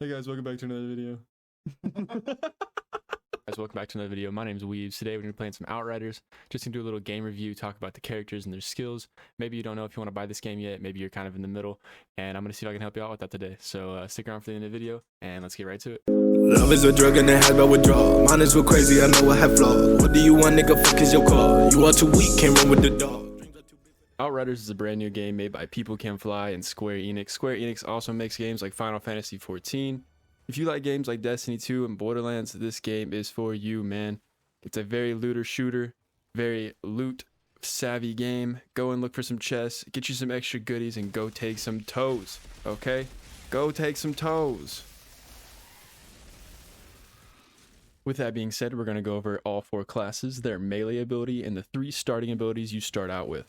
Hey guys, welcome back to another video. Guys, welcome back to another video. My name is Weaves. Today we're going to be playing some Outriders. Just going to do a little game review, talk about the characters and their skills. Maybe you don't know if you want to buy this game yet. Maybe you're kind of in the middle. And I'm going to see if I can help you out with that today. So stick around for the end of the video and let's get right to it. Love is a drug and it has no withdrawal. Mine is real crazy, I know I have flaws. What do you want, nigga? Fuck is your call? You are too weak, can't run with the dog. Outriders is a brand new game made by People Can Fly and Square Enix. Square Enix also makes games like Final Fantasy XIV. If you like games like Destiny 2 and Borderlands, this game is for you, man. It's a very looter shooter, very loot savvy game. Go and look for some chests, get you some extra goodies, and go take some toes, okay? Go take some toes. With that being said, we're going to go over all four classes, their melee ability, and the three starting abilities you start out with.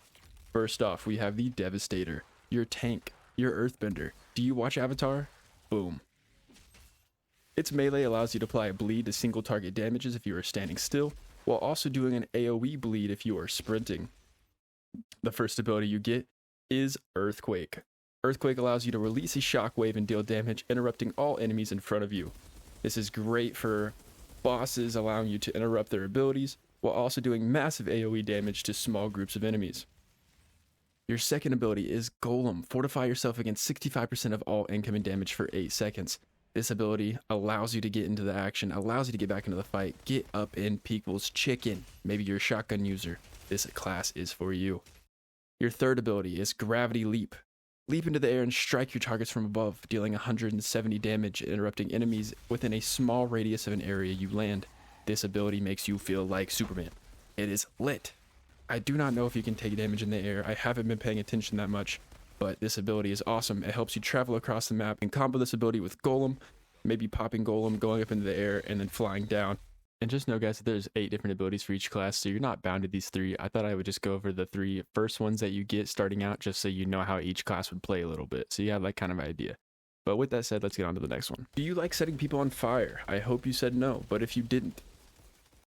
First off, we have the Devastator, your tank, your Earthbender. Do you watch Avatar? Boom. Its melee allows you to apply a bleed to single target damages if you are standing still, while also doing an AoE bleed if you are sprinting. The first ability you get is Earthquake. Earthquake allows you to release a shockwave and deal damage, interrupting all enemies in front of you. This is great for bosses, allowing you to interrupt their abilities, while also doing massive AoE damage to small groups of enemies. Your second ability is Golem. Fortify yourself against 65% of all incoming damage for 8 seconds. This ability allows you to get into the action, allows you to get back into the fight, get up in people's chicken. Maybe you're a shotgun user. This class is for you. Your third ability is Gravity Leap. Leap into the air and strike your targets from above, dealing 170 damage, interrupting enemies within a small radius of an area you land. This ability makes you feel like Superman. It is lit. I do not know if you can take damage in the air. I haven't been paying attention that much, but this ability is awesome. It helps you travel across the map and combo this ability with Golem, maybe popping Golem, going up into the air, and then flying down. And just know, guys, that there's 8 different abilities for each class, so you're not bound to these 3. I thought I would just go over the 3 first ones that you get starting out, just so you know how each class would play a little bit, so you have that kind of idea. But with that said, let's get on to the next one. Do you like setting people on fire? I hope you said no, but if you didn't,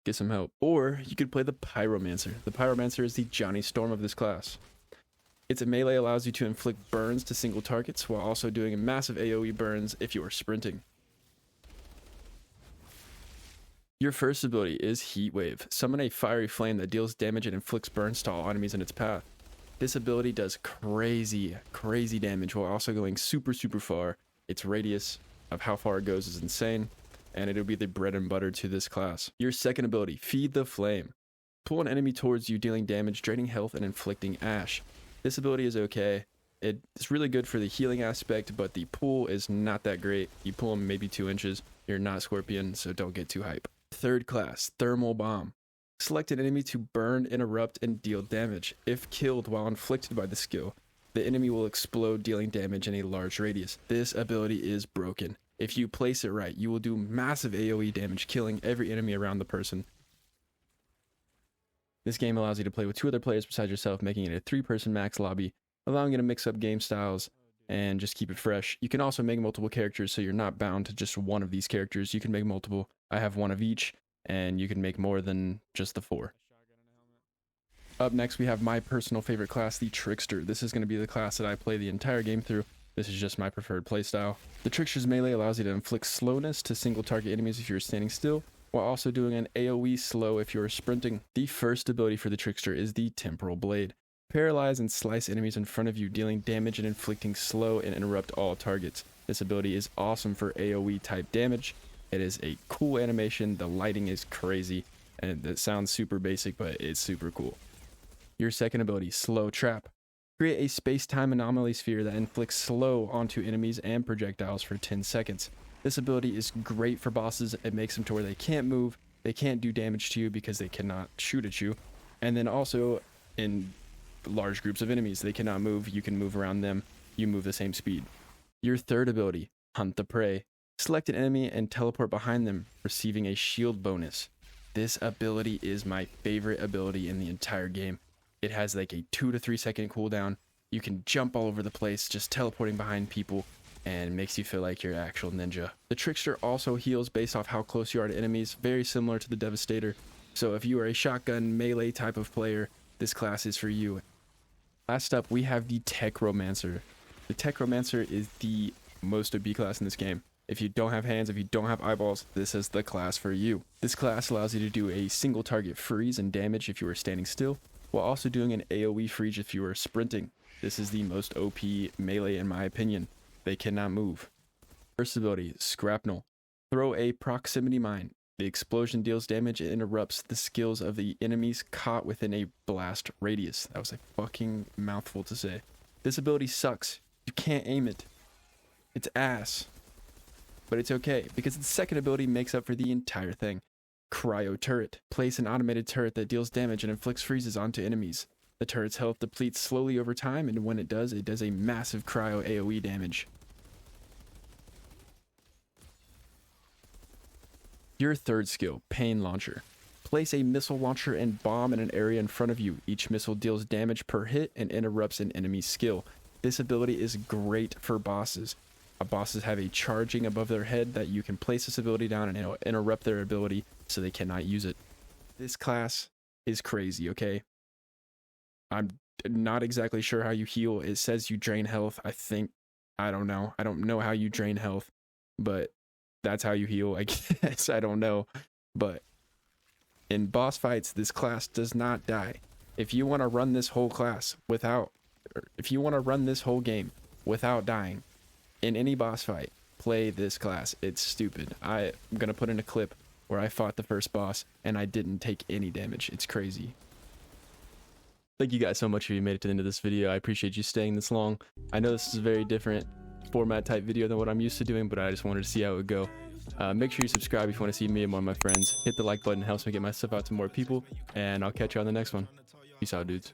get some help. Or you could play the Pyromancer. The Pyromancer is the Johnny Storm of this class. Its melee allows you to inflict burns to single targets while also doing massive AoE burns if you are sprinting. Your first ability is Heatwave. Summon a fiery flame that deals damage and inflicts burns to all enemies in its path. This ability does crazy damage while also going super far. Its radius of how far it goes is insane, and it'll be the bread and butter to this class. Your second ability, Feed the Flame. Pull an enemy towards you, dealing damage, draining health, and inflicting ash. This ability is okay. It's really good for the healing aspect, but the pull is not that great. You pull them maybe 2 inches. You're not Scorpion, so don't get too hype. Third class, Thermal Bomb. Select an enemy to burn, interrupt, and deal damage. If killed while inflicted by the skill, the enemy will explode, dealing damage in a large radius. This ability is broken. If you place it right, you will do massive AoE damage, killing every enemy around the person. This game allows you to play with 2 other players besides yourself, making it a 3-person max lobby, allowing you to mix up game styles and just keep it fresh. You can also make multiple characters, so you're not bound to just one of these characters. You can make multiple. I have 1 of each, and you can make more than just the 4. Up next, we have my personal favorite class, the Trickster. This is going to be the class that I play the entire game through. This is just my preferred playstyle. The Trickster's melee allows you to inflict slowness to single target enemies if you're standing still, while also doing an AoE slow if you're sprinting. The first ability for the Trickster is the Temporal Blade. Paralyze and slice enemies in front of you, dealing damage and inflicting slow and interrupt all targets. This ability is awesome for AoE type damage. It is a cool animation, the lighting is crazy, and it sounds super basic, but it's super cool. Your second ability, Slow Trap. Create a space-time anomaly sphere that inflicts slow onto enemies and projectiles for 10 seconds. This ability is great for bosses. It makes them to where they can't move, they can't do damage to you because they cannot shoot at you, and then also in large groups of enemies, they cannot move, you can move around them, you move the same speed. Your third ability, Hunt the Prey. Select an enemy and teleport behind them, receiving a shield bonus. This ability is my favorite ability in the entire game. It has like a 2 to 3 second cooldown. You can jump all over the place just teleporting behind people, and makes you feel like you're an actual ninja. The Trickster also heals based off how close you are to enemies, very similar to the Devastator. So if you are a shotgun melee type of player, this class is for you. Last up, we have the Techromancer. The Techromancer is the most OP class in this game. If you don't have hands, if you don't have eyeballs, this is the class for you. This class allows you to do a single target freeze and damage if you are standing still, while also doing an AoE freeze if you are sprinting. This is the most OP melee in my opinion. They cannot move. First ability, Scrapnel. Throw a proximity mine. The explosion deals damage and interrupts the skills of the enemies caught within a blast radius. That was a fucking mouthful to say. This ability sucks. You can't aim it. It's ass. But it's okay, because the second ability makes up for the entire thing. Cryo Turret. Place an automated turret that deals damage and inflicts freezes onto enemies. The turret's health depletes slowly over time, and when it does a massive cryo AoE damage. Your third skill, Pain Launcher. Place a missile launcher and bomb in an area in front of you. Each missile deals damage per hit and interrupts an enemy's skill. This ability is great for bosses. Bosses have a charging above their head that you can place this ability down and it'll interrupt their ability so they cannot use it. This class is crazy, okay? I'm not exactly sure how you heal. It says you drain health, I think. I don't know. I don't know how you drain health, but that's how you heal, I guess. I don't know. But in boss fights, this class does not die. If you want to run this whole class if you want to run this whole game without dying, in any boss fight, play this class. It's stupid. I'm going to put in a clip where I fought the first boss and I didn't take any damage. It's crazy. Thank you guys so much if you made it to the end of this video. I appreciate you staying this long. I know this is a very different format type video than what I'm used to doing, but I just wanted to see how it would go. Make sure you subscribe if you want to see me and one of my friends. Hit the like button, helps me get my stuff out to more people, and I'll catch you on the next one. Peace out, dudes.